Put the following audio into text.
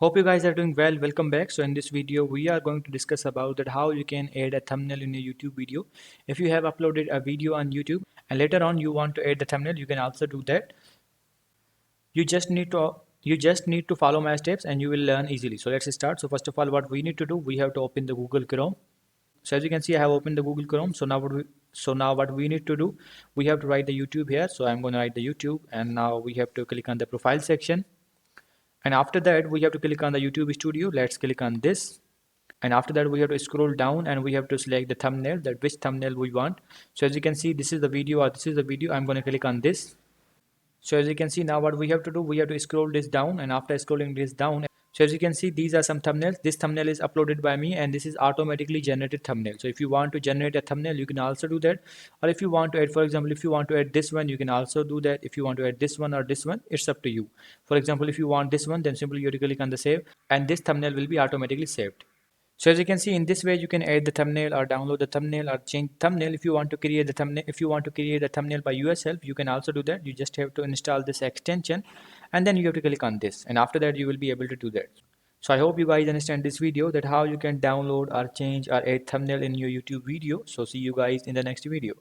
Hope you guys are doing well. Welcome back. So in this video, we are going to discuss about that how you can add a thumbnail in a YouTube video. If you have uploaded a video on YouTube and later on you want to add the thumbnail, you can also do that. You just need to follow my steps and you will learn easily. So let's start. So first of all, what we need to do, we have to open the Google Chrome. So as you can see, I have opened the Google Chrome. So now what we need to do, we have to write the YouTube here. So I'm going to write the YouTube, and now we have to click on the profile section. And after that, we have to click on the YouTube studio. Let's click on this. And after that, we have to scroll down and we have to select the thumbnail, that which thumbnail we want. So as you can see, this is the video, or this is the video. I'm going to click on this. So as you can see, now what we have to do, we have to scroll this down, and after scrolling this down, so as you can see, these are some thumbnails. This thumbnail is uploaded by me and this is automatically generated thumbnail. So if you want to generate a thumbnail, you can also do that. Or if you want to add, for example, if you want to add this one, you can also do that. If you want to add this one or this one, it's up to you. For example, if you want this one, then simply you have to click on the save and this thumbnail will be automatically saved. So as you can see, in this way you can add the thumbnail or download the thumbnail or change thumbnail. If you want to create the thumbnail, if you want to create a thumbnail by yourself, you can also do that. You just have to install this extension and then you have to click on this, and after that you will be able to do that. So I hope you guys understand this video, that how you can download or change or add thumbnail in your YouTube video. So see you guys in the next video.